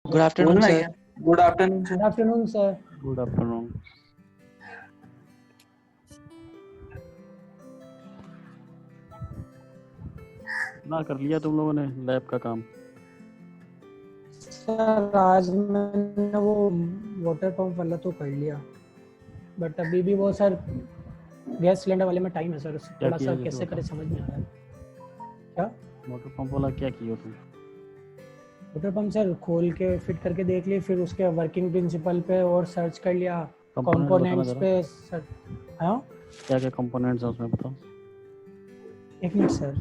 Good afternoon बोलना sir. क्या? Good afternoon good sir. Afternoon sir. Good afternoon. ना कर लिया तुम लोगों ने लैब का काम? सर आज मैंने वो वाटर पंप वाला तो कर लिया, बट अभी भी वो सर गैस सिलेंडर वाले में टाइम है सर, क्या थोड़ा किया सा जैसे कैसे बताओ? करे समझ नहीं आ रहा है। क्या मोटर पंप वाला क्या किया तुम? वाटर पंप सर खोल के फिट करके देख लिए, फिर उसके वर्किंग प्रिंसिपल पे और सर्च कर लिया, कंपोनेंट बताना कंपोनेंट्स जरा, पे सर। हाँ क्या क्या कंपोनेंट्स हैं उसमें बताओ। एक minute sir.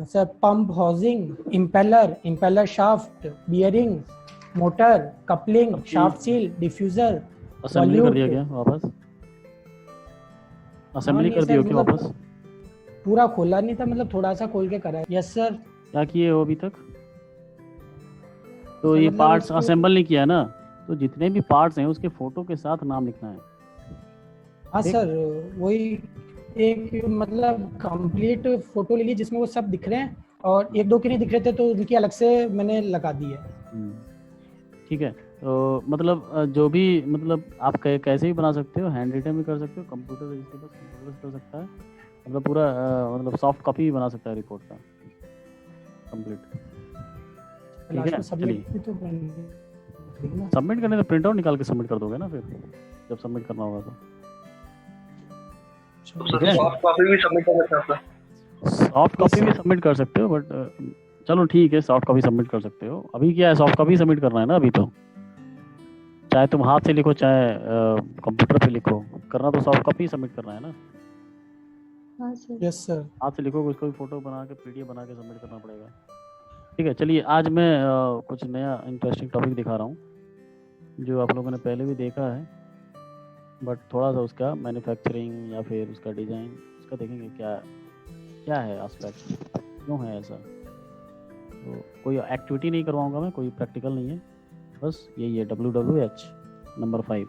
Sir pump housing, impeller shaft, bearing, motor, coupling, shaft seal, diffuser, assembly कर दिया वॉल्यूट। क्या वापस? असेंबली नहीं कर सर, दिया क्या मतलब वापस? पूरा खोला नहीं था, मतलब थोड़ा सा खोल के करा है। Yes sir. क्या किए हो अभी तक? तो सर ये मतलब पार्ट्स उसको असेंबल नहीं किया ना, तो जितने भी पार्ट्स हैं उसके फोटो के साथ नाम लिखना है। हाँ ठीक? सर, वही एक मतलब कंप्लीट फोटो ले ली जिसमें वो सब दिख रहे हैं, और एक दो के नहीं दिख रहे थे तो उनकी अलग से मैंने लगा दी है। ठीक है, तो मतलब जो भी मतलब आप कैसे भी बना सकते हो, हैंड रिटन भी कर सकते हो, कंप्यूटर जिसके पास कंप्यूटर कर सकता है, मतलब पूरा मतलब सॉफ्ट कॉपी भी बना सकता है रिपोर्ट का कंप्लीट। ठीक लास्ट है, में चलिए सबमिट भी तो करना। सबमिट करने तो प्रिंट आउट निकाल के सबमिट कर दोगे ना फिर, जब सबमिट करना होगा तो। ठीक है, सॉफ्ट कॉपी भी सबमिट कर सकता है। सॉफ्ट कॉपी भी सबमिट कर सकते हो, बट चलो ठीक है, सॉफ्ट कॉपी सबमिट कर सकते हो। अभी क्या है, सॉफ्ट कॉपी सबमिट करना है ना अभी तो, चाहे तुम हाथ से लिखो चाहे कंप्यूटर पे लिखो, करना तो सॉफ्ट कॉपी सबमिट करना है ना। हाँ सर। Yes sir. हाथ से लिखोगे उसको भी फोटो बना के पीडीएफ बना के सबमिट करना पड़ेगा। ठीक है, चलिए आज मैं कुछ नया इंटरेस्टिंग टॉपिक दिखा रहा हूँ जो आप लोगों ने पहले भी देखा है, बट थोड़ा सा उसका मैन्युफैक्चरिंग या फिर उसका डिज़ाइन उसका देखेंगे क्या क्या है एस्पेक्ट, क्यों है ऐसा। तो कोई एक्टिविटी नहीं करवाऊंगा मैं, कोई प्रैक्टिकल नहीं है, बस यही है WWH नंबर 5।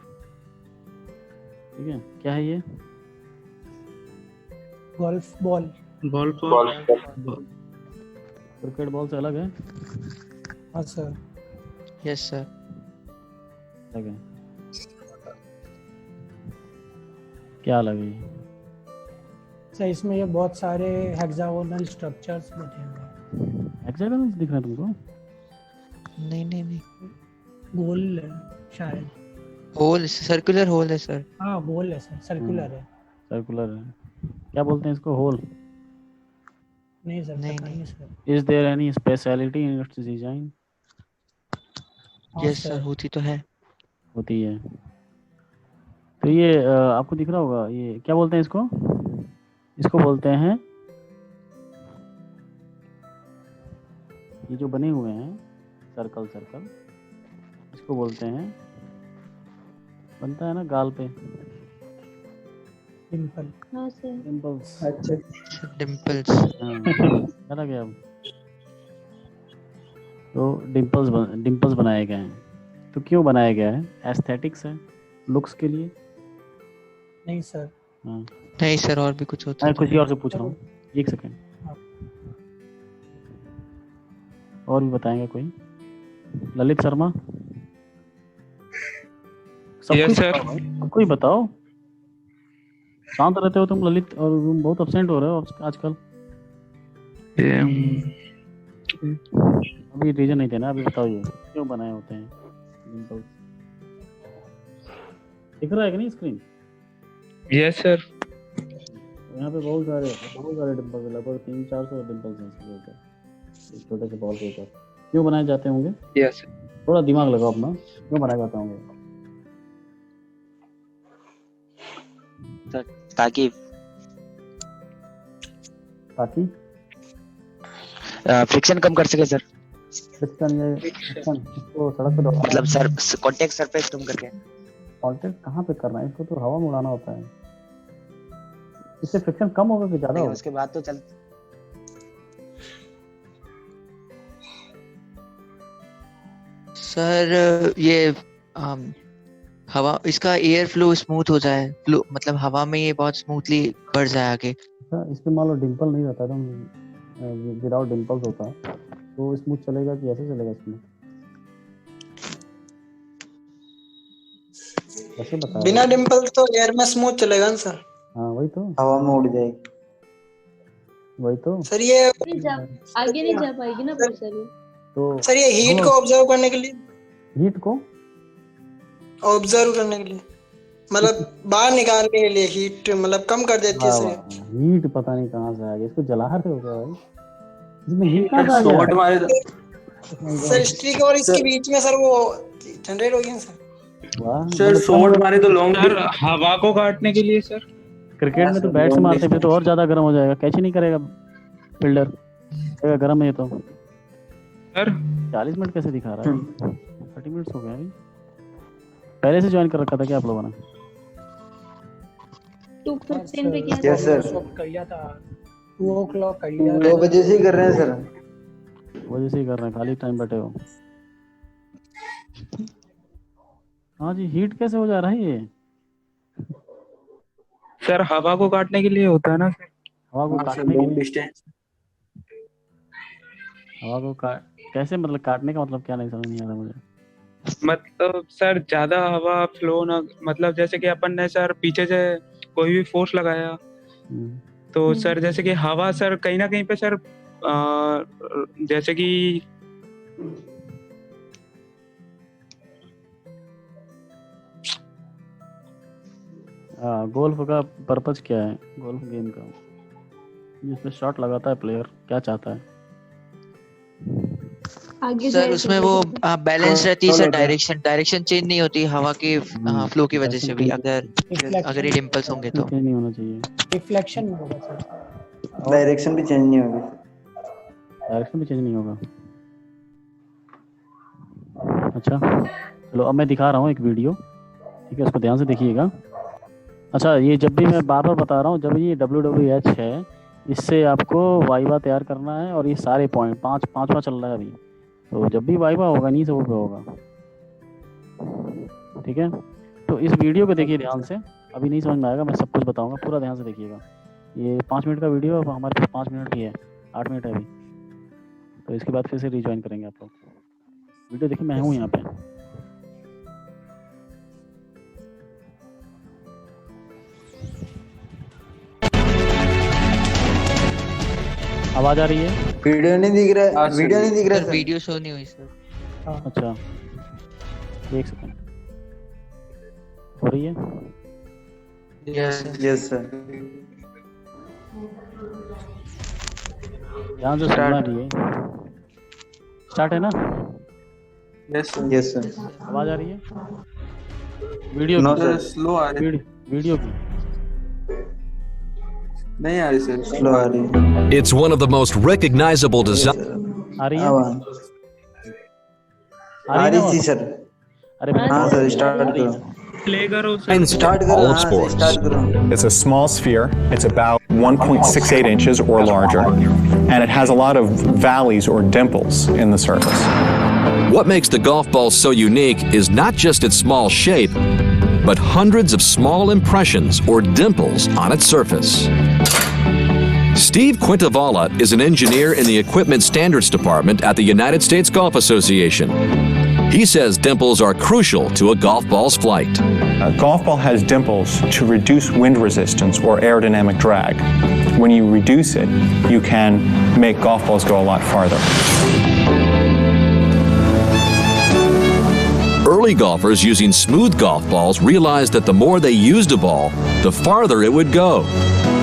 ठीक है, क्या है ये? Golf ball. क्रिकेट बॉल से अलग है? हाँ सर। Yes sir. अलग है? क्या अलग है ये? सर इसमें ये बहुत सारे हेक्सागोनल स्ट्रक्चर्स बने हुए हैं। हेक्सागोनल दिख रहा है तुमको? नहीं नहीं नहीं, गोल है शायद। होल, सर्कुलर होल है सर। हाँ गोल है सर, सर्कुलर है। सर्कुलर है? क्या बोलते हैं इसको, होल? नहीं सर, नहीं, पता नहीं। नहीं sir. Is there any speciality in its design? हाँ यस सर, सर। होती तो है। होती है। तो ये आपको दिख रहा होगा, ये क्या बोलते हैं इसको? इसको बोलते हैं, ये जो बने हुए हैं सर्कल सर्कल, इसको बोलते हैं, बनता है ना गाल पे, डिम्पल। हाँ सर। डिम्पल्स। अच्छा, डिम्पल्स। चला गया अब। तो डिम्पल्स बनाए गए हैं। तो क्यों बनाया गया है? एस्थेटिक्स है, लुक्स के लिए? नहीं सर। हाँ, नहीं सर, और भी कुछ होता मैं तो किसी नहीं। और से पूछ रहा हूँ, एक सेकेंड। और भी बताएंगे कोई? ललित शर्मा? Yes sir. सबको ही बताओ, शांत रहते हो तुम ललित, और तुम बहुत अब्सेंट हो रहे हो आजकल। अभी रीजन नहीं देना, अभी बताओ ये क्यों बनाए होते हैं डिम्पल्स? दिख रहा है कि नहीं स्क्रीन? Yes sir. यहाँ पे बहुत सारे डिम्पल्स, लगभग 300-400 डिम्पल्स हैं इसके ऊपर, इस छोटे से बॉल के ऊपर। क्यों बनाए जाते होंगे? यस थोड़ा दिमाग लगाओ अपना, क्यों बनाए जाते होंगे? ताकि फ्रिक्शन कम कर सके सर, फ्रिक्शन, ये फ्रिक्शन इसको सड़क पे मतलब सर कांटेक्ट सरफेस कम करके। कांटेक्ट कहाँ पे करना है इसको? तो हवा में उड़ाना होता है, इससे फ्रिक्शन कम होगा कि ज्यादा होगा? उसके बाद तो चल सर ये हवा, इसका एयर फ्लो स्मूथ हो जाए, फ्लो मतलब हवा में ये बहुत स्मूथली बढ़ जाए आगे। अच्छा, इसमें मान लो डिंपल नहीं रहता तो विदाउट डिंपल्स होता तो स्मूथ चलेगा कि ऐसे चलेगा इसमें? कैसे बता रहे बिना हो? डिम्पल तो एयर में स्मूथ चलेगा ना सर। हाँ वही तो हवा में उड़ जाएगी। वही तो सर ये नहीं जा आगे नहीं जा पाएगी ना बहुत सारी। तो सर ये हीट को ऑब्जर्व करने के लिए, हीट को ऑब्जर्व करने के लिए, मतलब बाहर निकालने के लिए हीट मतलब कम कर देती है सर। हीट पता नहीं कहाँ से आ गया, इसको जला रहे हो क्या भाई? इसमें हीट कहाँ से आ गया? शॉट मारे सर स्ट्रिक और इसके बीच में सर वो जनरेट हो गया सर। वाह, सर शॉट मारे तो लॉन्ग सर हवा को काटने के लिए सर। क्रिकेट में तो बैट से मारते फिर तो और ज्यादा गर्म हो जाएगा, कैच ही नहीं करेगा फील्डर, कहेगा गर्म है ये तो। सर 40 मिनट कैसे दिखा रहा है? 30 मिनट्स हो गए अभी। पहले से ज्वाइन कर रखा था क्या आप लोगों ने? 2:15 पे किया यस सर, कर लिया था 2 o'clock कर लिया 2 बजे से ही कर रहे हैं सर। वजह से ही कर रहे हैं, खाली टाइम बैठे हो। हाँ जी, हीट कैसे हो जा रहा है ये? सर हवा को काटने के लिए होता है ना सर। हवा को काटने के लिए? हवा को कैसे, मतलब काटने का मतलब क्या, नहीं समझ नहीं आ रहा मुझे। मतलब सर ज्यादा हवा फ्लो ना, मतलब जैसे कि अपन ने सर पीछे से कोई भी फोर्स लगाया तो सर जैसे कि हवा सर कहीं ना कहीं पे सर जैसे कि गोल्फ का पर्पस क्या है? गोल्फ गेम का जिसमें शॉट लगाता है प्लेयर, क्या चाहता है? आगे सर जाए उसमें तो वो बैलेंस रहती है सर, चलो, डायरेक्शन चेंज नहीं होती हवा के फ्लो की वजह से भी, अगर ये डिंपल्स होंगे तो। चेंज नहीं होना चाहिए, रिफ्लेक्शन होगा सर। डायरेक्शन भी चेंज नहीं होगी। डायरेक्शन भी चेंज नहीं होगा। अच्छा चलो, अब मैं दिखा रहा हूँ एक वीडियो, ठीक है, उसको ध्यान से देखिएगा। अच्छा, ये जब भी मैं बार बार बता रहा हूँ, जब ये WWH है, इससे आपको वाइवा तैयार करना है और ये सारे पॉइंट पांचवा चल रहा है अभी, तो जब भी वाइवा होगा नहीं से वो पे होगा, ठीक है। तो इस वीडियो को देखिए ध्यान से, अभी नहीं समझ में आएगा, मैं सब कुछ बताऊंगा, पूरा ध्यान से देखिएगा। ये 5 मिनट का वीडियो, अब हमारे पास 5 मिनट ही है, 8 मिनट है अभी, तो इसके बाद फिर से रिज्वाइन करेंगे आप लोग। वीडियो देखिए, मैं हूँ यहाँ पे। आवाज आ रही है? वीडियो नहीं दिख रहा है, वीडियो नहीं दिख रहा है सर सर। वीडियो शो नहीं हुई सर। अच्छा, एक सेकंड, हो रही है? Yes sir. ध्यान से सुनना भी है। स्टार्ट है ना? Yes sir. आवाज आ रही है? वीडियो नो की? सर स्लो आ रही है। वीडियो की नहीं आ रही सर, स्लो आ रही है। It's one of the most recognizable designs. आ रही है? आ रही थी सर। अरे मैंने हाँ सर, स्टार्ट करो। प्ले करो सर। स्टार्ट करो, All हाँ सर, sports. स्टार्ट करो। It's a small sphere. It's about 1.68 inches or larger, and it has a lot of valleys or dimples in the surface. What makes the golf ball so unique is not just its small shape, but hundreds of small impressions or dimples on its surface. Steve Quintavala is an engineer in the Equipment Standards Department at the United States Golf Association. He says dimples are crucial to a golf ball's flight. A golf ball has dimples to reduce wind resistance or aerodynamic drag. When you reduce it, you can make golf balls go a lot farther. Early golfers using smooth golf balls realized that the more they used a ball, the farther it would go.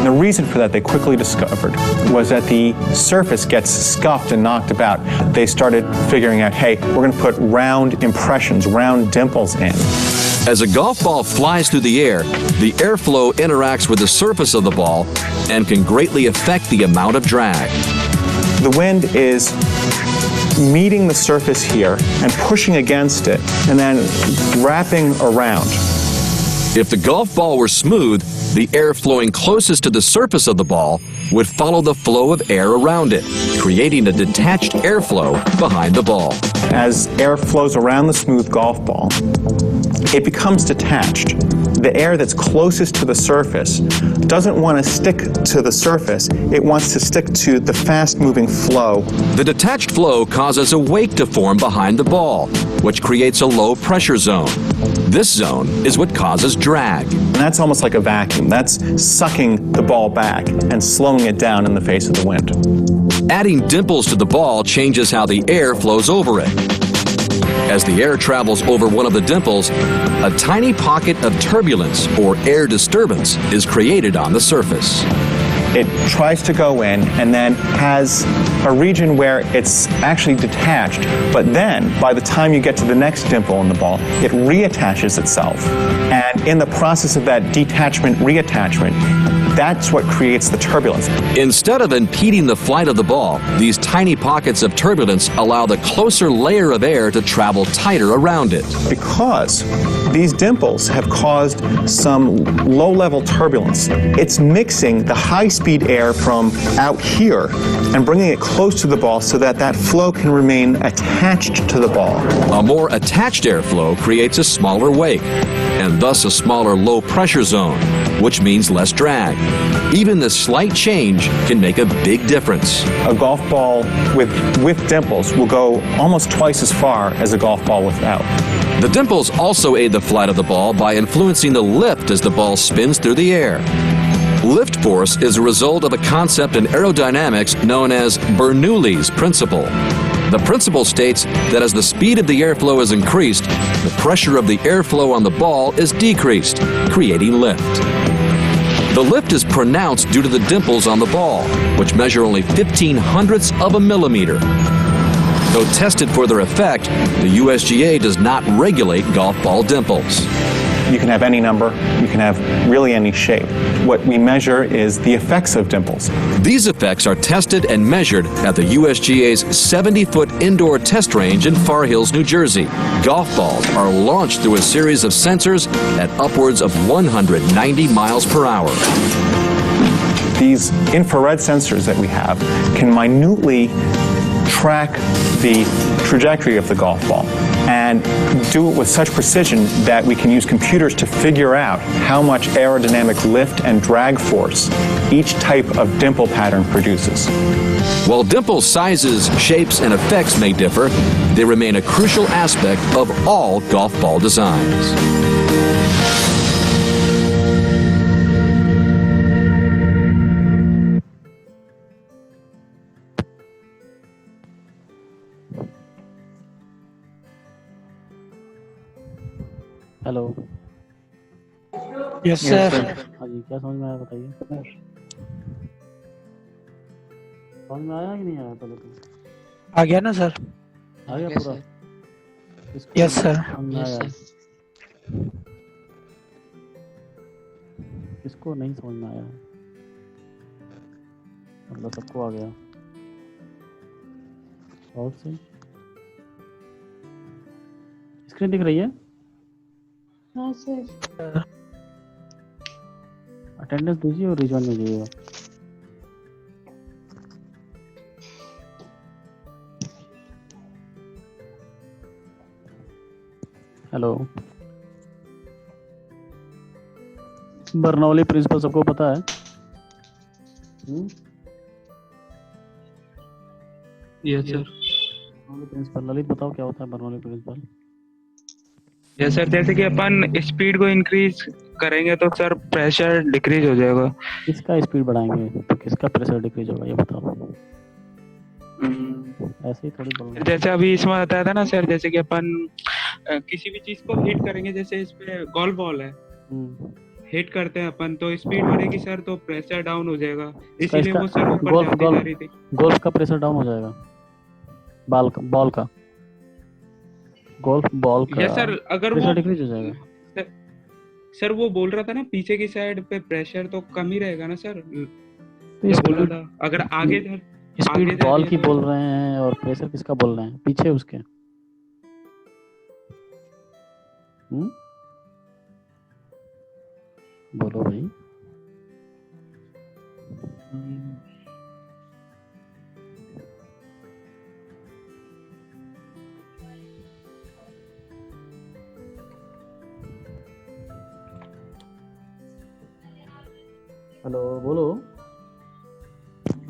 The reason for that, they quickly discovered, was that the surface gets scuffed and knocked about. They started figuring out, hey, we're going to put round impressions, round dimples in. As a golf ball flies through the air, the airflow interacts with the surface of the ball and can greatly affect the amount of drag. The wind is meeting the surface here and pushing against it and then wrapping around. If the golf ball were smooth, the air flowing closest to the surface of the ball would follow the flow of air around it, creating a detached airflow behind the ball. As air flows around the smooth golf ball, it becomes detached. the air that's closest to the surface doesn't want to stick to the surface. It wants to stick to the fast-moving flow. The detached flow causes a wake to form behind the ball, which creates a low pressure zone. This zone is what causes drag. And that's almost like a vacuum. That's sucking the ball back and slowing it down in the face of the wind. Adding dimples to the ball changes how the air flows over it. As the air travels over one of the dimples, a tiny pocket of turbulence or air disturbance is created on the surface. It tries to go in and then has a region where it's actually detached, but then by the time you get to the next dimple in the ball, it reattaches itself. And in the process of that detachment, reattachment, that's what creates the turbulence. Instead of impeding the flight of the ball, these tiny pockets of turbulence allow the closer layer of air to travel tighter around it. Because these dimples have caused some low-level turbulence, it's mixing the high-speed air from out here and bringing it close to the ball so that that flow can remain attached to the ball. A more attached airflow creates a smaller wake, and thus a smaller low-pressure zone, which means less drag. Even this slight change can make a big difference. A golf ball with dimples will go almost twice as far as a golf ball without. The dimples also aid the flight of the ball by influencing the lift as the ball spins through the air. Lift force is a result of a concept in aerodynamics known as Bernoulli's principle. The principle states that as the speed of the airflow is increased, the pressure of the airflow on the ball is decreased, creating lift. The lift is pronounced due to the dimples on the ball, which measure only 0.15 of a millimeter. Though tested for their effect, the USGA does not regulate golf ball dimples. You can have any number, you can have really any shape. What we measure is the effects of dimples. These effects are tested and measured at the USGA's 70-foot indoor test range in Far Hills, New Jersey. Golf balls are launched through a series of sensors at upwards of 190 miles per hour. These infrared sensors that we have can minutely track the trajectory of the golf ball and do it with such precision that we can use computers to figure out how much aerodynamic lift and drag force each type of dimple pattern produces. While dimple sizes, shapes, and effects may differ, they remain a crucial aspect of all golf ball designs. Hello. Yes sir. हाँ जी, क्या समझ में आया बताइए। समझ में आया कि नहीं आया पहले तो? आ गया ना सर? आ गया पूरा? Yes sir. समझ में आया? किसको नहीं समझ में आया? मतलब सबको आ गया। और से स्क्रीन दिख रही है? हाँ सर। अटेंडेंस दीजिए और रिजॉइन में जाइएगा। हेलो। बर्नौली प्रिंसिपल सबको पता है? Yes sir. Bernoulli principle, Lalit बताओ क्या होता है बर्नौली प्रिंसिपल? यस सर, जैसे कि अपन स्पीड को इंक्रीज करेंगे तो सर प्रेशर डिक्रीज हो जाएगा। किसका स्पीड बढ़ाएंगे तो किसका प्रेशर डिक्रीज होगा ये बताओ। ऐसे ही थोड़ी बोलना। जैसे अभी इसमें बताया था ना सर, जैसे कि अपन किसी भी चीज को हिट करेंगे, जैसे इस पे गोल्फ बॉल है, हिट करते हैं अपन तो स्पीड बढ़ेगी सर, तो प्रेशर डाउन हो जाएगा, इसीलिए वो सर ऊपर जाती जा रही थी। गोल्फ का प्रेशर डाउन हो जाएगा, बॉल का गोल्फ बॉल का। यस सर, अगर वो डिक्रीज हो जाएगा। सर वो बोल रहा था ना पीछे की साइड पे प्रेशर तो कम ही रहेगा ना सर। तो बोल रहा था अगर आगे स्पीड बॉल की बोल रहे हैं और प्रेशर किसका बोल रहे हैं पीछे उसके? बोलो भाई। हेलो बोलो।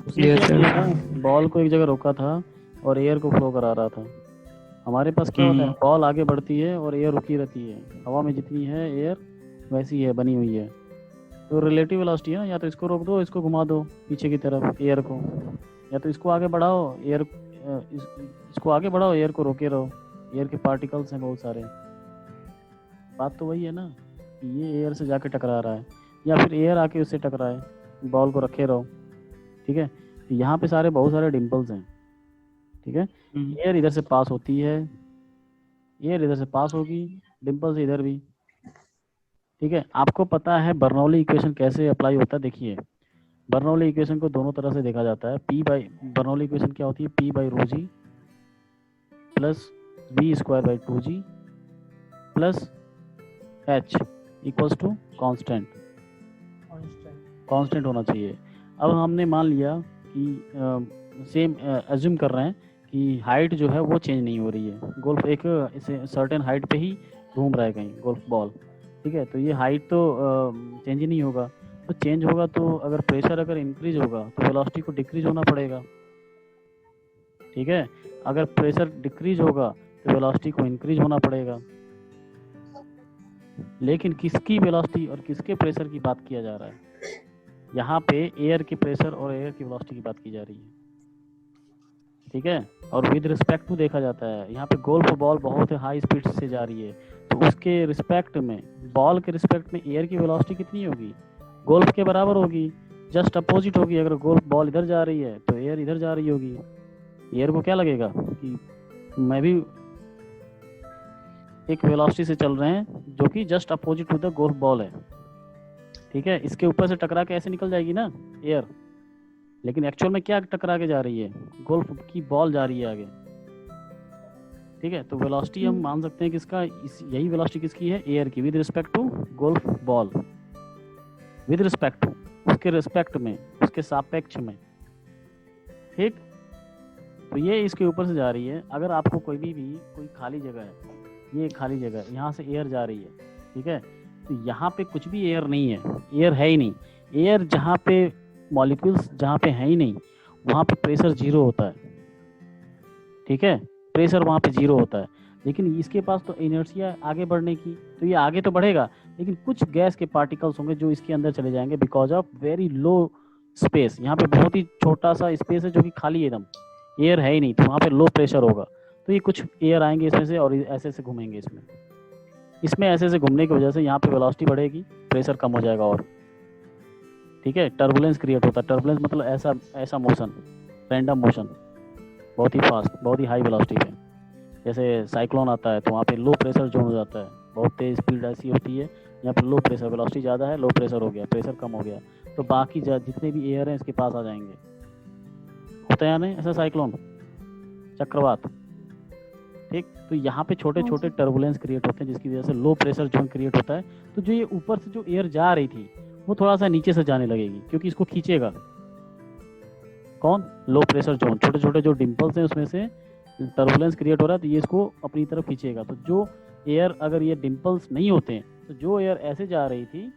उसने Yes, क्या sir. किया ना, बॉल को एक जगह रोका था और एयर को फ्लो करा रहा था। हमारे पास क्या होता है, बॉल आगे बढ़ती है और एयर रुकी रहती है। हवा में जितनी है एयर वैसी है, बनी हुई है। तो रिलेटिव वेलोसिटी है ना, या तो इसको रोक दो, इसको घुमा दो पीछे की तरफ एयर को, या तो इसको आगे बढ़ाओ एयर, इसको आगे बढ़ाओ एयर को रोके रहो। एयर के पार्टिकल्स हैं बहुत सारे। बात तो वही है ना कि ये एयर से जाके टकरा रहा है या फिर एयर आके उससे टकराए, बॉल को रखे रहो। ठीक है, तो यहाँ पे बहुत सारे डिम्पल्स हैं। ठीक है, एयर इधर से पास होती है, एयर इधर से पास होगी, डिम्पल्स इधर भी। ठीक है, आपको पता है बर्नौली इक्वेशन कैसे अप्लाई होता है? देखिए, बर्नौली इक्वेशन को दोनों तरह से देखा जाता है। बर्नौली इक्वेशन क्या होती है? P by rho g plus V square by 2G plus H equals to constant होना चाहिए। अब हमने मान लिया कि सेम एज्यूम कर रहे हैं कि हाइट जो है वो चेंज नहीं हो रही है। गोल्फ एक सर्टेन हाइट पे ही घूम रहा है कहीं गोल्फ बॉल। ठीक है, तो ये हाइट तो चेंज ही नहीं होगा। तो चेंज होगा तो अगर प्रेशर अगर इंक्रीज होगा तो वेलोसिटी को डिक्रीज होना पड़ेगा। ठीक है, अगर प्रेशर डिक्रीज होगा तो वेलोसिटी को इंक्रीज होना पड़ेगा। लेकिन किसकी वेलोसिटी और किसके प्रेशर की बात किया जा रहा है? यहाँ पे एयर के प्रेशर और एयर की वेलोसिटी की बात की जा रही है। ठीक है, और विद रिस्पेक्ट टू देखा जाता है। यहाँ पे गोल्फ बॉल बहुत हाई स्पीड से जा रही है, तो उसके रिस्पेक्ट में, बॉल के रिस्पेक्ट में एयर की वेलोसिटी कितनी होगी? गोल्फ के बराबर होगी, जस्ट अपोजिट होगी। अगर गोल्फ बॉल इधर जा रही है तो एयर इधर जा रही होगी। एयर को क्या लगेगा कि मैं भी एक वेलोसिटी से चल रहे हैं जो कि just opposite to the golf ball है। ठीक है, इसके ऊपर से टकरा के ऐसे निकल जाएगी ना एयर, लेकिन एक्चुअल में क्या टकरा के जा रही है? गोल्फ की बॉल जा रही है आगे। ठीक है, तो वेलोसिटी हम मान सकते हैं किसका, यही वेलोसिटी किसकी है? एयर की, with respect to golf ball, with respect to, उसके रिस्पेक्ट में, उसके सापेक्ष में। ठीक, तो ये इसके ऊपर से जा रही है। अगर आपको कोई खाली जगह है, ये खाली जगह, यहाँ से एयर जा रही है। ठीक है, तो यहाँ पे कुछ भी एयर नहीं है, एयर है ही नहीं। एयर जहाँ पे मॉलिक्यूल्स जहाँ पे है ही नहीं, वहाँ पे प्रेशर 0 होता है। ठीक है, प्रेशर वहाँ पे 0 होता है। लेकिन इसके पास तो इनर्शिया आगे बढ़ने की, तो ये आगे तो बढ़ेगा, लेकिन कुछ गैस के पार्टिकल्स होंगे जो इसके अंदर चले जाएंगे because of very low space. यहाँ पे बहुत ही छोटा सा स्पेस है जो कि खाली है एकदम, एयर है ही नहीं, तो वहाँ पे लो प्रेशर होगा। तो ये कुछ एयर आएंगे इसमें से और ऐसे ऐसे घूमेंगे इसमें ऐसे ऐसे घूमने की वजह से यहाँ पे वेलोसिटी बढ़ेगी, प्रेशर कम हो जाएगा और। ठीक है, टर्बुलेंस क्रिएट होता है। टर्बुलेंस मतलब ऐसा मोशन, रैंडम मोशन, बहुत ही फास्ट, बहुत ही हाई वेलोसिटी पे। जैसे साइक्लोन आता है तो वहाँ पे लो प्रेशर जोन हो जाता है, बहुत तेज स्पीड ऐसी होती है, यहाँ पे लो प्रेशर, वेलोसिटी ज़्यादा है, लो प्रेशर हो गया, प्रेशर कम हो गया, तो बाकी जितने भी एयर हैं इसके पास आ जाएंगे। होता है या नहीं ऐसा साइक्लोन, चक्रवात? ठीक, तो यहाँ पे छोटे छोटे टर्बुलेंस क्रिएट होते हैं जिसकी वजह से लो प्रेशर जोन क्रिएट होता है। तो जो ये ऊपर से जो एयर जा रही थी वो थोड़ा सा नीचे से जाने लगेगी, क्योंकि इसको खींचेगा कौन? Low pressure zone. छोटे छोटे जो डिम्पल्स हैं उसमें से टर्बुलेंस क्रिएट हो रहा है, तो ये इसको अपनी तरफ खींचेगा। तो जो एयर, अगर ये डिम्पल्स नहीं होते हैं तो जो एयर ऐसे जा रही थी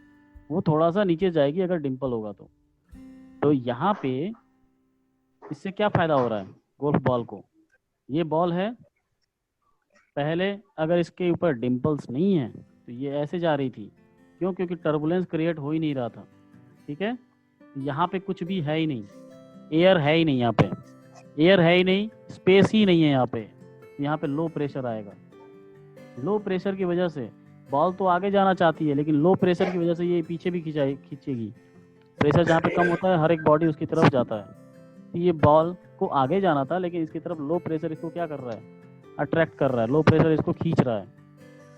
वो थोड़ा सा नीचे जाएगी अगर डिम्पल होगा तो यहाँ पे इससे क्या फायदा हो रहा है गोल्फ बॉल को? ये बॉल है, पहले अगर इसके ऊपर डिम्पल्स नहीं है तो ये ऐसे जा रही थी, क्यों? क्योंकि टर्बुलेंस क्रिएट हो ही नहीं रहा था। ठीक है, यहाँ पे कुछ भी है ही नहीं, एयर है ही नहीं, यहाँ पे एयर है ही नहीं, स्पेस ही नहीं है यहाँ पे लो प्रेशर आएगा। लो प्रेशर की वजह से बॉल तो आगे जाना चाहती है, लेकिन लो प्रेशर की वजह से ये पीछे भी खींचेगी। प्रेशर जहाँ पे कम होता है हर एक बॉडी उसकी तरफ जाता है। तो ये बॉल को आगे जाना था, लेकिन इसकी तरफ लो प्रेशर इसको क्या कर रहा है? अट्रैक्ट कर रहा है, लो प्रेशर इसको खींच रहा है।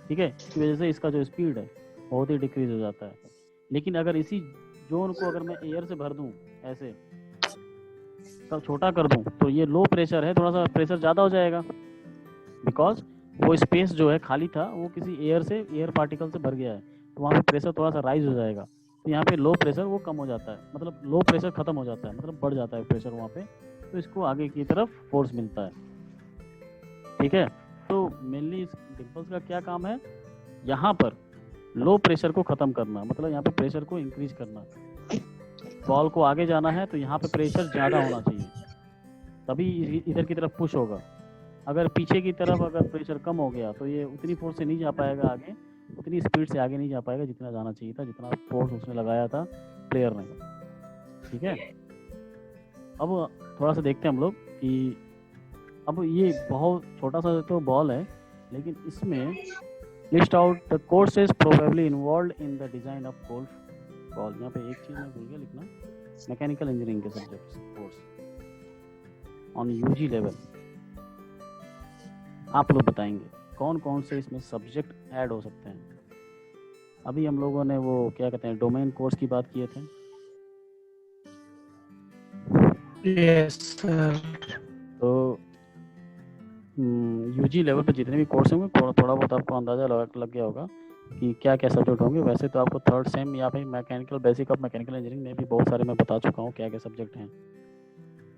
ठीक है, इसकी वजह से इसका जो स्पीड है बहुत ही डिक्रीज हो जाता है। लेकिन अगर इसी जोन को अगर मैं एयर से भर दूं, ऐसे तो छोटा कर दूं, तो ये लो प्रेशर है, थोड़ा सा प्रेशर ज़्यादा हो जाएगा, बिकॉज वो स्पेस जो है खाली था वो किसी एयर पार्टिकल से भर गया है, तो वहाँ पे प्रेशर थोड़ा सा राइज हो जाएगा। तो यहाँ पे लो प्रेशर वो कम हो जाता है, मतलब लो प्रेशर खत्म हो जाता है, मतलब बढ़ जाता है प्रेशर वहाँ पे, तो इसको आगे की तरफ फोर्स मिलता है। ठीक है, तो मेनली इस डिम्पल्स का क्या काम है? यहाँ पर लो प्रेशर को ख़त्म करना, मतलब यहाँ पे प्रेशर को इंक्रीज करना। बॉल को आगे जाना है तो यहाँ पे प्रेशर ज़्यादा होना चाहिए, तभी इधर की तरफ पुश होगा। अगर पीछे की तरफ अगर प्रेशर कम हो गया तो ये उतनी फोर्स से नहीं जा पाएगा आगे, उतनी स्पीड से आगे नहीं जा पाएगा जितना जाना चाहिए था, जितना फोर्स उसने लगाया था प्लेयर ने। ठीक है, अब थोड़ा सा देखते हैं हम लोग कि अब ये बहुत छोटा सा तो बॉल है, लेकिन इसमें list out the courses probably involve in the design of golf ball. यहाँ पे एक चीज मैं भूल गया लिखना, मैकेनिकल इंजीनियरिंग के subjects course on UG level. आप लोग बताएंगे कौन कौन से इसमें सब्जेक्ट ऐड हो सकते हैं। अभी हम लोगों ने वो क्या कहते हैं डोमेन कोर्स की बात किए थे। Yes sir. तो यूजी लेवल पे जितने भी कोर्स होंगे थोड़ा बहुत आपको अंदाजा लग गया होगा कि क्या क्या सब्जेक्ट होंगे। वैसे तो आपको थर्ड सेम या फिर mechanical basic of mechanical engineering में भी बहुत सारे मैं बता चुका हूँ क्या क्या सब्जेक्ट हैं।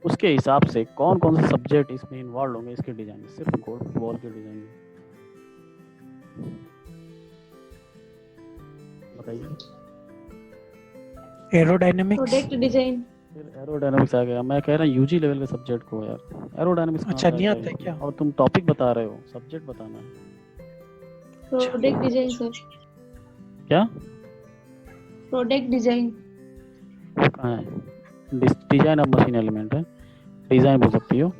उसके हिसाब से कौन कौन से सब्जेक्ट इसमें इन्वॉल्व होंगे इसके डिजाइन में, सिर्फ गोल्फ बॉल के डिजाइन में बताइए। एरोडायनामिक्स, प्रोडक्ट डिजाइन, फिर एरोडायनामिक्स आ गया। मैं कह रहा हूँ यूजी लेवल के सब्जेक्ट को यार, एरोडायनामिक्स अच्छा नहीं आता है क्या? और तुम टॉपिक बता रहे हो, सब्जेक्ट बताना है। Product design sir. क्या प्रोडक्ट डिजाइन कहाँ है? डिजाइन ऑफ मशीन एलिमेंट है, डिजाइन बोल सकती हो,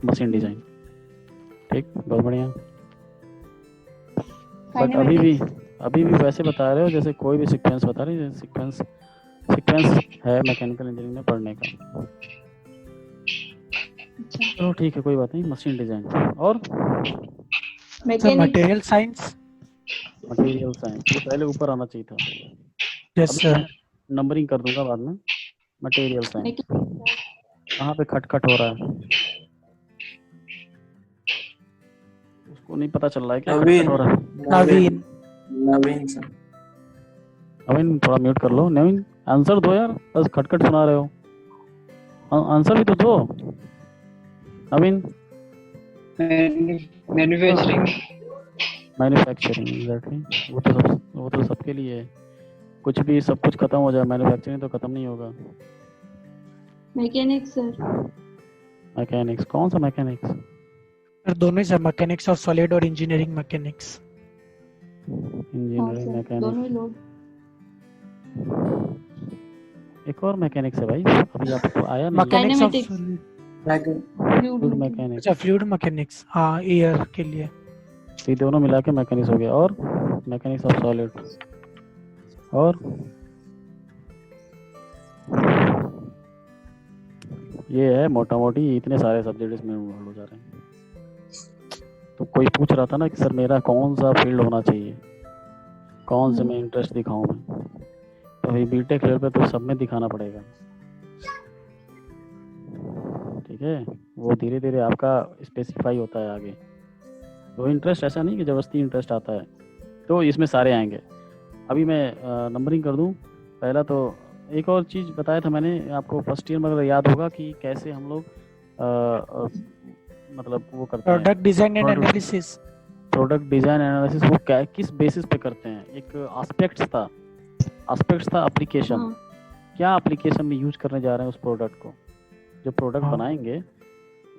मशीन डिजाइन। ठीक, बहुत बढ़िया। बट अभी भी वैसे बता रहे हो जैसे कोई भी सीक्वेंस बता रहे हो, सीक्वेंस है मैकेनिकल इंजीनियरिंग में पढ़ने का। चलो ठीक है, कोई बात नहीं। मशीन डिजाइन और मटेरियल साइंस। मटेरियल साइंस ये पहले ऊपर आना चाहिए था। Yes sir. नंबरिंग कर दूंगा बाद में। मटेरियल साइंस कहाँ पे खटखट हो रहा है? उसको नहीं पता चल रहा है क्या खटखट हो रहा है? नवीन सर। नवीन थोड़ा म्यूट कर लो। नवीन आंसर दो यार, बस खटखट सुना रहे हो, आंसर भी तो दो नवीन। मैन्युफैक्चरिंग एग्जैक्टली, वो तो सबके लिए है। कुछ भी सब कुछ खत्म हो जाए, मैन्युफैक्चरिंग तो खत्म नहीं होगा। Mechanics sir. मैकेनिक्स कौन सा मैकेनिक्स? सर दोनों ही सर, मैकेनिक्स और सॉलिड और इंजीनियरिंग मैकेनिक्स। इंजीनियरिंग दोनों ही मैकेनिक्स, लोग। एक और मैकेनिक्स है भाई, अभी आपको आया नहीं? Mechanics of fluid mechanics. अच्छा फ्लूइड मैकेनिक्स, हाँ एयर के लिए। ये दोनों मिला के मैकेनिक्स हो गया। और मैकेनिक्स ऑफ सॉलिड और ये है मोटा मोटी इतने सारे सब्जेक्ट इसमें इन्वॉल्व हो जा रहे हैं। तो कोई पूछ रहा था ना कि सर मेरा कौन सा फील्ड होना चाहिए, कौन से में इंटरेस्ट दिखाऊं मैं, तो अभी बीटेक लेवल पे तो सब में दिखाना पड़ेगा। ठीक है, वो धीरे धीरे आपका स्पेसिफाई होता है आगे। तो इंटरेस्ट ऐसा नहीं कि जबरदस्ती इंटरेस्ट आता है, तो इसमें सारे आएंगे। अभी मैं नंबरिंग कर दूं। पहला तो एक और चीज़ बताया था मैंने आपको फर्स्ट ईयर में, अगर याद होगा कि कैसे हम लोग मतलब वो करते हैं product design and analysis. Product design analysis वो क्या किस बेसिस पे करते हैं? एक एस्पेक्ट्स था एप्लीकेशन। क्या एप्लीकेशन में यूज करने जा रहे हैं उस प्रोडक्ट को। जो प्रोडक्ट बनाएंगे,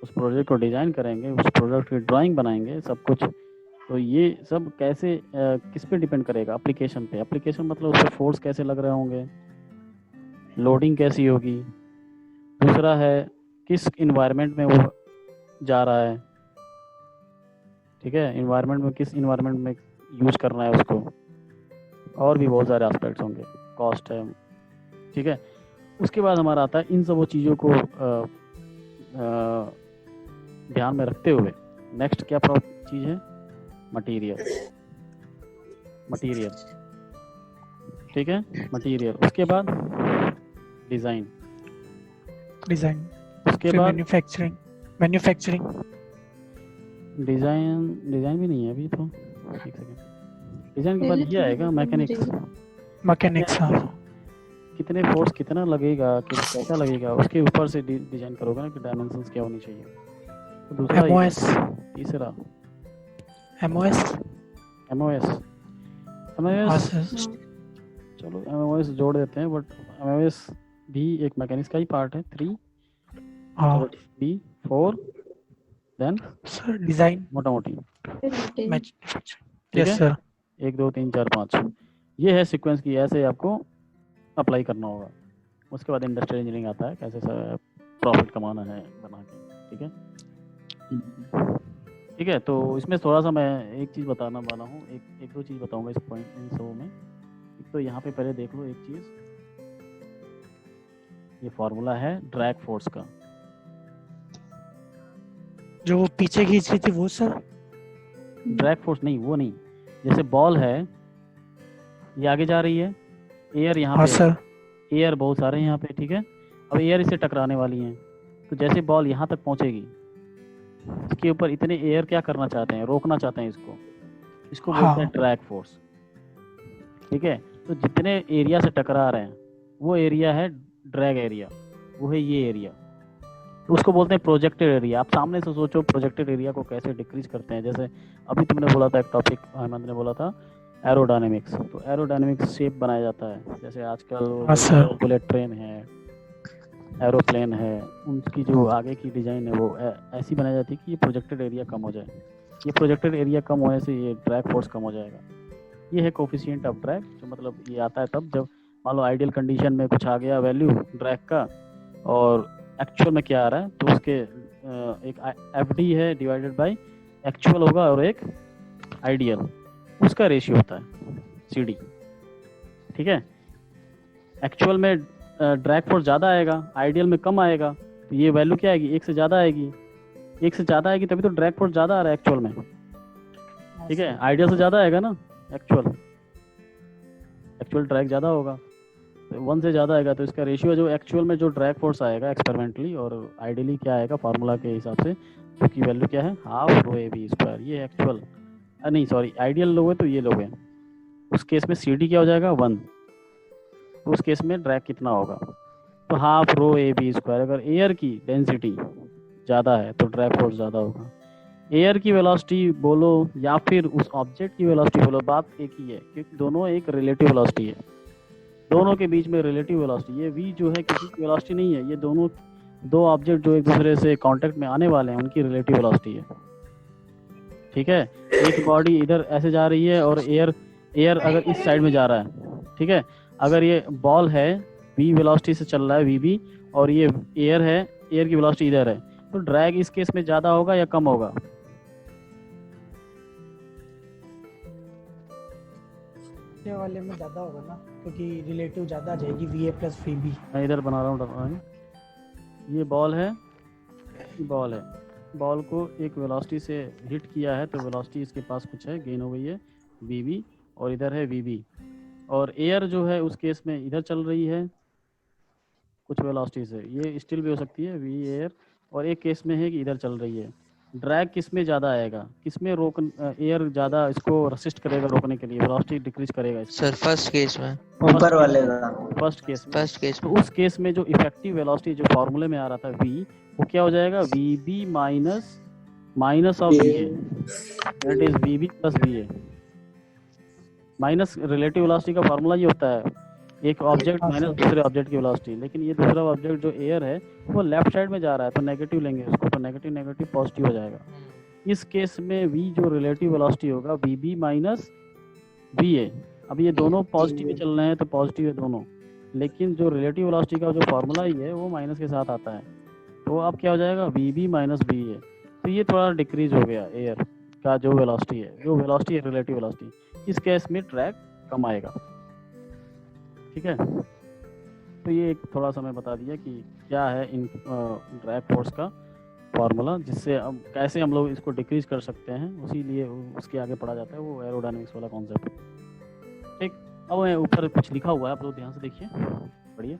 उस प्रोजेक्ट को डिजाइन करेंगे, उस प्रोडक्ट की ड्राइंग बनाएंगे, सब कुछ। तो ये सब कैसे किस पे डिपेंड करेगा? एप्लीकेशन पे। एप्लीकेशन मतलब उस पर फोर्स कैसे लग रहे होंगे, लोडिंग कैसी होगी। दूसरा है किस इन्वायरमेंट में वो जा रहा है। ठीक है, इन्वायरमेंट में किस इन्वायरमेंट में यूज करना है उसको। और भी बहुत सारे एस्पेक्ट्स होंगे, कॉस्ट है। ठीक है, उसके बाद हमारा आता है इन सब वो चीज़ों को ध्यान में रखते हुए नेक्स्ट क्या चीज़ है? मटेरियल। ठीक है, मटेरियल। उसके बाद डिज़ाइन। उसके बाद मैन्युफैक्चरिंग। डिज़ाइन भी नहीं है अभी तो। एक सेकंड, डिज़ाइन के बाद ये आएगा मैकेनिक्स। हाँ, कितने फोर्स कितना लगेगा, कैसा लगेगा, उसके ऊपर से डिजाइन करोगे ना कि डायमेंशंस क्या होनी चाहिए। तो दूसरा MOS। तीसरा MOS। चलो एमओएस जोड़ देते हैं, बट एमओएस भी एक मैकेनिक्स का ही पार्ट है। 3 हाँ 3 4 देन सर डिजाइन मोटा मोटी, मैच। ठीक यस है। सर 1 2 3 4 5 ये है सीक्वेंस की, ऐसे आपको अप्लाई करना होगा। उसके बाद इंडस्ट्रियल इंजीनियरिंग आता है, कैसे प्रॉफिट कमाना है बना के, ठीक है। ठीक है, तो इसमें थोड़ा सा मैं एक चीज़ बताना वाला हूँ, एक दो चीज़ बताऊंगा इस पॉइंट इन सबों में। एक तो यहाँ पे पहले देख लो एक चीज़, ये फार्मूला है ड्रैग फोर्स का। जो वो पीछे खींच रही थी वो सर? ड्रैग फोर्स नहीं, वो नहीं। जैसे बॉल है, ये आगे जा रही है, एयर यहाँ हाँ पे सर। एयर बहुत सारे हैं यहाँ पे, ठीक है। अब एयर इसे टकराने वाली है, तो जैसे बॉल यहाँ तक पहुँचेगी, इसके ऊपर इतने एयर क्या करना चाहते हैं, रोकना चाहते हैं इसको बोलते हैं ड्रैग फोर्स, ठीक है। तो जितने एरिया से टकरा रहे हैं वो एरिया है ड्रैग एरिया, वो है ये एरिया, तो उसको बोलते हैं प्रोजेक्टेड एरिया। आप सामने से सोचो प्रोजेक्टेड एरिया को कैसे डिक्रीज करते हैं। जैसे अभी तुमने बोला था एक टॉपिक, हेमंत ने बोला था एरोडायनेमिक्स, तो एरोडायनेमिक्स शेप बनाया जाता है। जैसे आजकल बुलेट ट्रेन है, एरोप्लेन है, उनकी जो आगे की डिज़ाइन है वो ऐसी बनाई जाती है कि ये प्रोजेक्टेड एरिया कम हो जाए। ये प्रोजेक्टेड एरिया कम होने से ये ड्रैग फोर्स कम हो जाएगा। ये है कोफिशिएंट ऑफ ड्रैग, जो मतलब ये आता है तब जब मान लो आइडियल कंडीशन में कुछ आ गया वैल्यू ड्रैग का, और एक्चुअल में क्या आ रहा है, तो उसके एक एफ डी है डिवाइडेड बाई एक्चुअल होगा, और एक आइडियल, उसका रेशियो होता है सी डी, ठीक है। एक्चुअल में ड्रैग फोर्स ज़्यादा आएगा, आइडियल में कम आएगा, तो ये वैल्यू क्या आएगी, 1 से ज़्यादा आएगी। 1 से ज़्यादा आएगी तभी तो ड्रैग फोर्स ज़्यादा आ रहा है एक्चुअल में, ठीक है। आइडियल से ज़्यादा आएगा ना, एक्चुअल ड्रैग ज़्यादा होगा, तो 1 से ज़्यादा आएगा, तो इसका रेशियो जो एक्चुअल में जो ड्रैग फोर्स आएगा एक्सपेरिमेंटली और आइडियली क्या आएगा फार्मूला के हिसाब से, उसकी वैल्यू क्या है, half rho A B square. ये एक्चुअल नहीं सॉरी आइडियल लोगे तो ये लोगे, उस केस में सी डी क्या हो जाएगा 1, तो उस केस में ड्रैग कितना होगा, तो half rho A B square. अगर एयर की डेंसिटी ज़्यादा है तो ड्रैग फोर्स ज़्यादा होगा। एयर की वेलोसिटी बोलो या फिर उस ऑब्जेक्ट की वेलोसिटी बोलो, बात एक ही है, क्योंकि दोनों एक रिलेटिव वेलोसिटी है, दोनों के बीच में रिलेटिव वेलोसिटी। ये v जो है किसी की वेलोसिटी नहीं है, ये दोनों दो ऑब्जेक्ट जो एक दूसरे से कांटेक्ट में आने वाले हैं उनकी रिलेटिव वेलोसिटी है, ठीक है। एक बॉडी इधर ऐसे जा रही है और एयर अगर इस साइड में जा रहा है, ठीक है। अगर ये बॉल है v वेलोसिटी से चल रहा है v, और ये एयर है, एयर की वेलोसिटी इधर है, तो ड्रैग इस केस में ज़्यादा होगा या कम होगा, वाले में ज्यादा होगा ना, क्योंकि रिलेटिव ज्यादा आ जाएगी VA प्लस VB। मैं इधर बना रहा हूँ, ये बॉल है, बॉल को एक वेलोसिटी से हिट किया है, तो वेलोसिटी इसके पास कुछ है, गेन हो गई है VB, और इधर है VB, और एयर जो है उस केस में इधर चल रही है कुछ वेलोसिटी से, ये स्टिल भी हो सकती है V एयर, और एक केस में है कि इधर चल रही है। ड्रैग किस में ज़्यादा आएगा, किस में एयर ज़्यादा इसको रेसिस्ट करेगा रोकने के लिए, वेलोसिटी डिक्रीज करेगा सर फर्स्ट केस में, ऊपर वाले का फर्स्ट केस में। तो उस केस में जो इफेक्टिव वेलोसिटी जो फॉर्मूले में आ रहा था v, वो क्या हो जाएगा, VB minus of VA, that is VB plus VA। Minus relative velocity का फार्मूला ये होता है, एक ऑब्जेक्ट माइनस दूसरे ऑब्जेक्ट की वेलोसिटी, लेकिन ये दूसरा ऑब्जेक्ट जो एयर है वो लेफ्ट साइड में जा रहा है, तो नेगेटिव लेंगे उसको, तो नेगेटिव पॉजिटिव हो जाएगा। इस केस में v जो रिलेटिव वेलोसिटी होगा VB माइनस VA। अब ये दोनों पॉजिटिव में चल रहे हैं तो पॉजिटिव है दोनों, लेकिन जो रिलेटिव वेलोसिटी का जो फार्मूला ही है वो माइनस के साथ आता है, तो अब क्या हो जाएगा VB माइनस VA। तो ये थोड़ा डिक्रीज हो गया एयर का जो वेलोसिटी है, रिलेटिव वेलोसिटी, इस केस में ड्रैग कम आएगा, ठीक है। तो ये एक थोड़ा सा मैं बता दिया कि क्या है इन ड्रैग फोर्स का फार्मूला, जिससे अब कैसे हम लोग इसको डिक्रीज कर सकते हैं, उसी लिए उसके आगे पढ़ा जाता है वो एरोडायनेमिक्स वाला कॉन्सेप्ट, ठीक। अब ऊपर कुछ लिखा हुआ है, आप लोग ध्यान से देखिए, पढ़िए।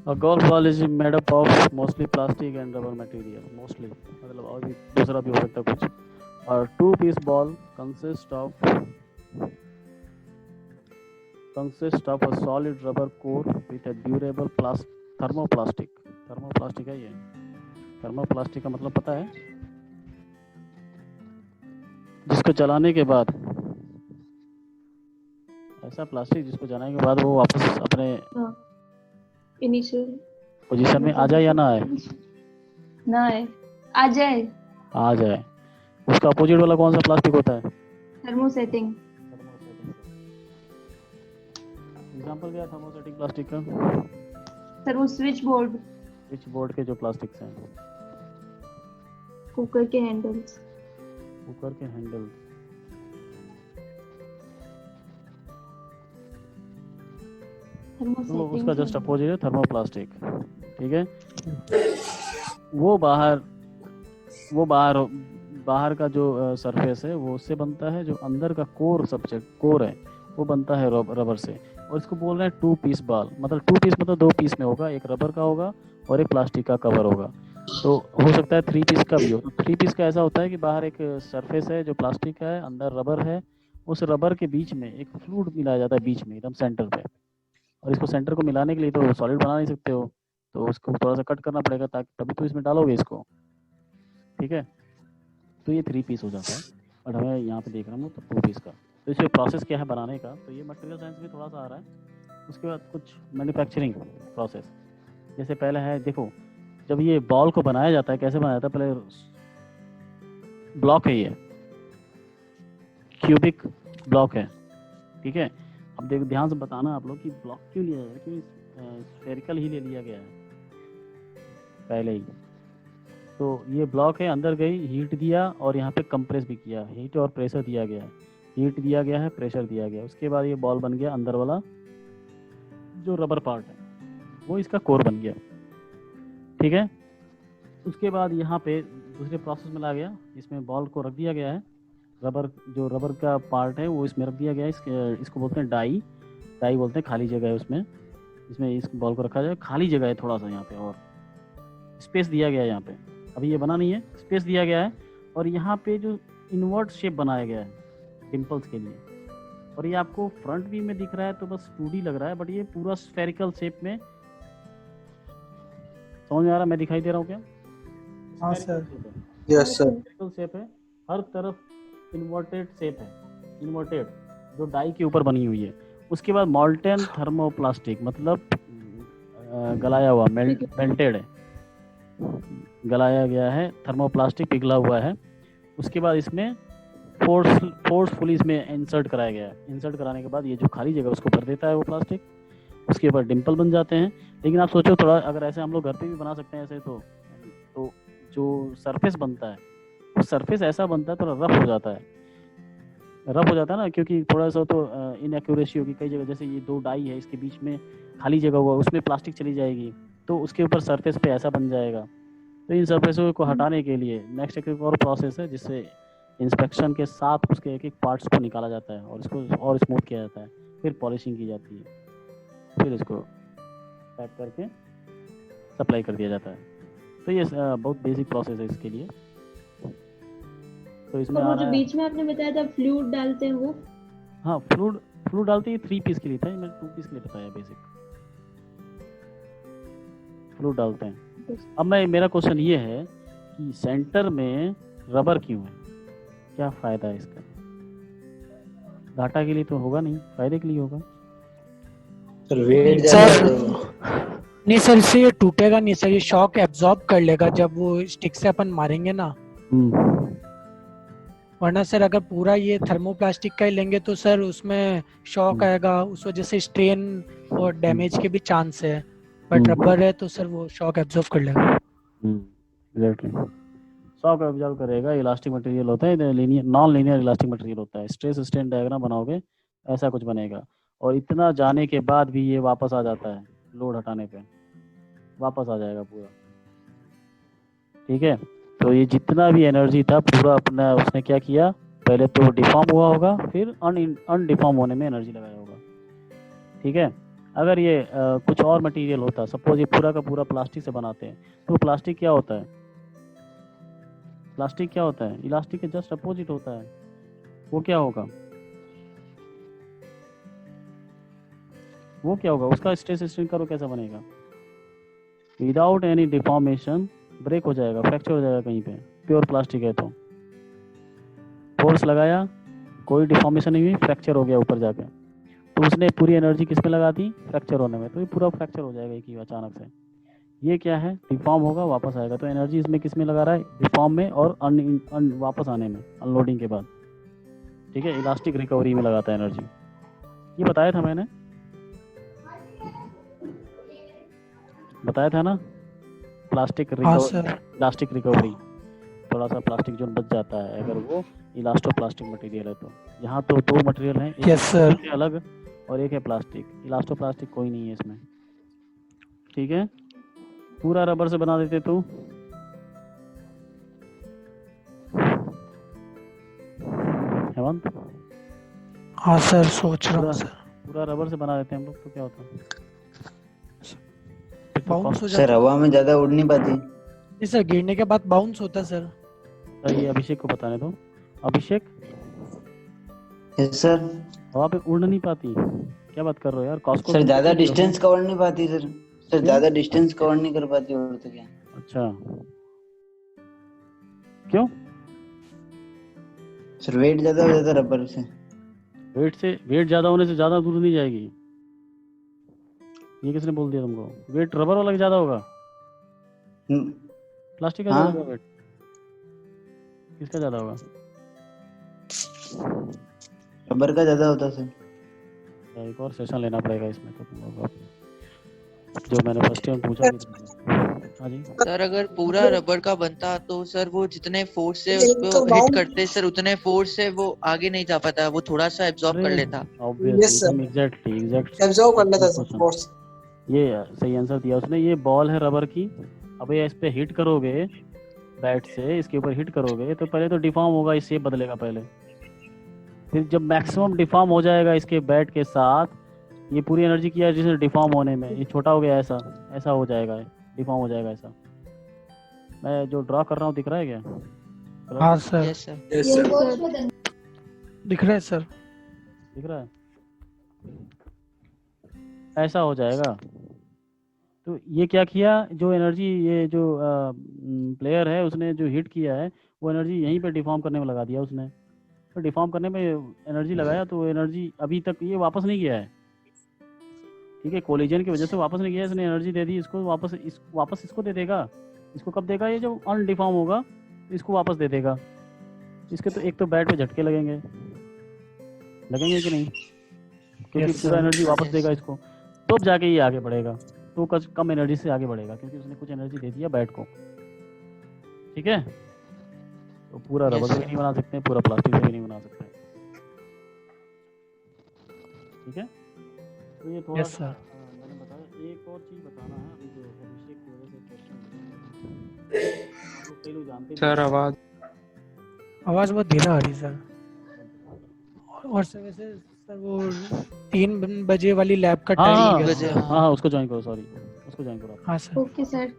A golf ball is made up of mostly plastic and rubber material. Mostly, मतलब और भी दूसरा भी हो सकता है कुछ. और 2-piece ball consists of a solid rubber core with a durable thermoplastic. Thermoplastic है ये. Thermoplastic का मतलब पता है? जिसको चलाने के बाद ऐसा प्लास्टिक जिसको जलाने के बाद वो वापस अपने इनिशियल पोजीशन में आ जाए या ना आए? ना है, आ जाए. आ जाए. उसका अपोजिट वाला कौन सा प्लास्टिक होता है? थर्मोसेटिंग. एग्जांपल क्या है थर्मोसेटिंग प्लास्टिक का? सर वो स्विच बोर्ड के जो प्लास्टिक्स हैं, कुकर के हैंडल्स. तो उसका जस्ट अपोजिट है थर्मोप्लास्टिक. ठीक है. वो बाहर का जो सरफेस है वो उससे बनता है. जो अंदर का कोर है वो बनता है रबर से. और इसको बोल रहे हैं 2-piece बॉल. मतलब 2-piece मतलब 2 पीस में होगा. एक रबर का होगा और एक प्लास्टिक का कवर होगा. तो हो सकता है 3-piece का भी हो. तो 3-piece का ऐसा होता है कि बाहर एक सरफेस है जो प्लास्टिक का है, अंदर रबर है. उस रबर के बीच में एक फ्लूइड मिलाया जाता है, बीच में एकदम सेंटर पे. और इसको सेंटर को मिलाने के लिए तो सॉलिड बना नहीं सकते हो, तो उसको थोड़ा सा कट करना पड़ेगा ताकि तभी तो इसमें डालोगे इसको. ठीक है. तो ये 3-piece हो जाता है. और हमें यहाँ पे देख रहा हूँ तो 2-piece का. तो इसमें प्रोसेस क्या है बनाने का, तो ये मटेरियल साइंस में थोड़ा सा आ रहा है. उसके बाद कुछ मैन्युफैक्चरिंग प्रोसेस. जैसे पहले है, देखो जब ये बॉल को बनाया जाता है कैसे बनाया जाता है. पहले ब्लॉक है, ये क्यूबिक ब्लॉक है. ठीक है. अब देखो ध्यान से बताना आप लोग कि ब्लॉक क्यों लिया जाए, क्योंकि स्फेरिकल ही ले लिया गया है पहले ही. तो ये ब्लॉक है, अंदर गई, हीट दिया और यहाँ पे कंप्रेस भी किया. हीट और प्रेशर दिया गया है. हीट दिया गया है, प्रेशर दिया गया. उसके बाद ये बॉल बन गया. अंदर वाला जो रबर पार्ट है वो इसका कोर बन गया. ठीक है. उसके बाद यहाँ पे दूसरे प्रोसेस में ला गया. इसमें बॉल को रख दिया गया है. रबर का पार्ट है वो इसमें रख दिया गया है. इसको बोलते हैं डाई बोलते हैं. खाली जगह है उसमें. इसमें इस बॉल को रखा जाए. खाली जगह है थोड़ा सा यहाँ पे और स्पेस दिया गया है यहाँ पे. अभी ये बना नहीं है, स्पेस दिया गया है. और यहाँ पे जो इनवर्ट शेप बनाया गया है डिम्पल्स के लिए. और ये आपको फ्रंट व्यू में दिख रहा है तो बस 2D लग रहा है, बट ये पूरा स्फेरिकल शेप में. समझ में आ रहा मैं दिखाई दे रहा हूँ क्या? हाँ sir. Yes sir. Spherical shape है, हर तरफ इन्वर्टेड शेप है. इन्वर्टेड जो डाई के ऊपर बनी हुई है. उसके बाद मॉल्टेन थर्मोप्लास्टिक मतलब गलाया हुआ, मेल्टेड है, गलाया गया है. थर्मोप्लास्टिक पिघला हुआ है. उसके बाद इसमें फोर्सफुली इसमें इंसर्ट कराया गया है. इंसर्ट कराने के बाद ये जो खाली जगह उसको भर देता है वो प्लास्टिक. उसके ऊपर डिम्पल बन जाते हैं. लेकिन आप सोचो थोड़ा, अगर ऐसे हम लोग घर पे भी बना सकते हैं ऐसे, तो जो सरफेस बनता है वो सरफेस ऐसा बनता है थोड़ा रफ हो जाता है. ना, क्योंकि थोड़ा सा तो इनएक्यूरेसी होगी कई जगह. जैसे ये 2 डाई है, इसके बीच में खाली जगह हुआ, उसमें प्लास्टिक चली जाएगी तो उसके ऊपर सरफेस पे ऐसा बन जाएगा. तो इन सरफेसों को हटाने के लिए नेक्स्ट एक और प्रोसेस है जिससे इंस्पेक्शन के साथ उसके एक पार्ट्स को निकाला जाता है और इसको और स्मूथ किया जाता है. फिर पॉलिशिंग की जाती है. फिर इसको पैक करके सप्लाई कर दिया जाता है. तो ये बहुत बेसिक प्रोसेस है इसके लिए. तो इसमें वो जो बीच में आपने बताया था फ्लूइड डालते हैं वो. हाँ, फ्लूइड डालते हैं. 3-piece के लिए था, मैंने 2-piece के लिए बताया. बेसिक फ्लूइड डालते हैं. अब मेरा क्वेश्चन ये है कि सेंटर में रबर क्यों है? क्या फायदा है इसका? घाटा के लिए तो होगा नहीं, फायदे के लिए होगा. नहीं सर, इससे ये टूटेगा नहीं सर. ये शॉक एब्जॉर्ब कर लेगा जब वो स्टिक से अपन मारेंगे ना. वरना सर अगर पूरा ये थर्मोप्लास्टिक का ही लेंगे तो सर उसमें शॉक आएगा, उस वजह से स्ट्रेन और डैमेज के भी चांस है. बट रबर है तो सर वो शॉक एब्जॉर्ब कर लेगा. एग्जैक्टली. शॉक एब्जॉर्ब करेगा. इलास्टिक मटेरियल होता है, नॉन लीनियर इलास्टिक मटेरियल होता है. स्ट्रेस स्ट्रेन डायग्राम बनाओगे ऐसा कुछ बनेगा. और इतना जाने के बाद भी ये वापस आ जाता है. लोड हटाने पे वापस आ जाएगा पूरा. ठीक है. तो ये जितना भी एनर्जी था पूरा अपना उसने क्या किया, पहले तो डिफॉर्म हुआ होगा, फिर अनडिफॉर्म होने में एनर्जी लगाया होगा. ठीक है. अगर ये कुछ और मटेरियल होता, सपोज ये पूरा का पूरा प्लास्टिक से बनाते हैं, तो प्लास्टिक क्या होता है? प्लास्टिक क्या होता है? इलास्टिक के जस्ट अपोजिट होता है। वो क्या होगा? वो क्या होगा? उसका स्ट्रेस स्ट्रेन करो कैसा बनेगा? विदाउट एनी डिफॉर्मेशन ब्रेक हो जाएगा, फ्रैक्चर हो जाएगा कहीं पे। प्योर प्लास्टिक है तो फोर्स लगाया, कोई डिफॉर्मेशन नहीं हुई, फ्रैक्चर हो गया ऊपर जाके, तो उसने पूरी एनर्जी किस में लगा दी? फ्रैक्चर होने में, तो ये पूरा फ्रैक्चर हो जाएगा एक ही अचानक से। ये क्या है? डिफॉर्म होगा, वापस आएगा। तो एनर्जी इसमें किस में लगा रहा है? डिफॉर्म में और वापस आने में, अनलोडिंग के बाद। ठीक है, इलास्टिक रिकवरी में लगाता है एनर्जी। ये बताया था मैंने, बताया था ना, प्लास्टिक रिकवरी, इलास्टिक रिकवरी। थोड़ा सा प्लास्टिक जोन बच जाता है अगर वो इलास्टोप्लास्टिक मटेरियल है तो। यहाँ तो दो मटेरियल हैं, एक है अलग और एक है प्लास्टिक। इलास्टोप्लास्टिक कोई नहीं है इसमें। ठीक है, पूरा रबर से बना देते तो हेमंत। हाँ सर, सोच रहा हूँ सर। पूरा रबर से बना देते हैं हम लोग तो क्या होता है? बाउंस हो सर जाता हवा में ज्यादा उड़ नहीं पाती। है सर, गिरने के बाद बाउंस होता है सर। ये अभिषेक को बताने दो। अभिषेक, यस सर। हवा पे उड़ नहीं पाती? क्या बात कर रहे हो यार? कॉस्को सर ज्यादा डिस्टेंस कवर नहीं पाती सर। सर ज्यादा डिस्टेंस कवर नहीं कर पाती और तो क्या। अच्छा, क्यों? सर वेट ज्यादा हो जाता रबर से। वेट ज्यादा होने से ज्यादा दूर नहीं जाएगी। ये किसने बोल दिया तुमको? वेट रबर वाला ज्यादा होगा, प्लास्टिक का ज्यादा होगा वेट? किसका ज्यादा होगा? रबर का ज्यादा होता सर। एक और सेशन लेना पड़ेगा इसमें तो तुम लोग, जो मैंने फर्स्ट टाइम पूछा भी। हाँ जी सर, अगर पूरा रबर का बनता तो सर वो जितने फोर्स से उसको हिट करते सर, उतने फोर्स से वो आगे नहीं जा पाता, वो थोड़ा सा एब्जॉर्ब कर लेता। ऑब्वियसली, एग्जैक्टली एब्जॉर्ब कर लेता सर फोर्स। ये सही आंसर दिया उसने। ये बॉल है रबर की, अब ये इस पे हिट करोगे बैट से, इसके ऊपर हिट करोगे तो पहले तो डिफॉर्म होगा, इस शेप बदलेगा पहले। फिर जब मैक्सिमम डिफॉर्म हो जाएगा इसके बैट के साथ, ये पूरी एनर्जी किया जिसने डिफॉर्म होने में, ये छोटा हो गया, ऐसा हो जाएगा, डिफॉर्म हो जाएगा ऐसा। मैं जो ड्रॉ कर रहा हूँ दिख रहा है क्या? हाँ सर, यस सर, दिख रहा है सर। दिख रहा है, ऐसा हो जाएगा। तो ये क्या किया, जो एनर्जी ये जो प्लेयर है उसने जो हिट किया है वो एनर्जी यहीं पे डिफॉर्म करने में लगा दिया उसने। तो डिफॉर्म करने में एनर्जी लगाया तो एनर्जी अभी तक ये वापस नहीं गया है। ठीक है, कोलिजन की वजह से वापस नहीं गया, इसने एनर्जी दे दी इसको, वापस इसको दे देगा। इसको कब देगा? ये जब अनडिफॉर्म होगा इसको वापस दे देगा। इसके तो एक तो बैट पे झटके लगेंगे कि नहीं, क्योंकि पूरा एनर्जी वापस देगा इसको, तो जाके ये आगे बढ़ेगा। तो कम एनर्जी से आगे बढ़ेगा क्योंकि उसने कुछ एनर्जी दे दिया बैट को। ठीक है, तो पूरा रबर से भी नहीं बना सकते, पूरा प्लास्टिक से भी नहीं बना सकते। ठीक है, तो ये थोड़ा सा मैंने बताया। एक और चीज बताना है अभी जो अभिषेक की वजह से क्वेश्चन जानते सर। आवाज बहुत धीरा आ रही सर। और सर वैसे सर वो 3 बजे वाली लैब का टाइम। हाँ, उसको ज्वाइन करो, सॉरी उसको ज्वाइन करो। हाँ sir, okay sir,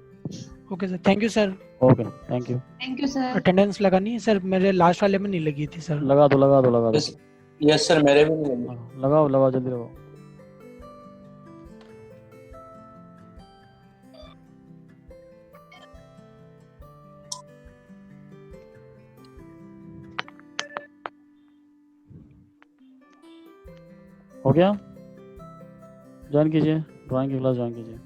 thank you sir. Okay, thank you sir. Attendance लगानी है सर, मेरे लास्ट वाले में नहीं लगी थी सर। लगा दो। यस सर, मेरे भी नहीं लगी। लगाओ जल्दी लगाओ। हो गया? ज्वाइन कीजिए, ड्राइंग की क्लास ज्वाइन कीजिए।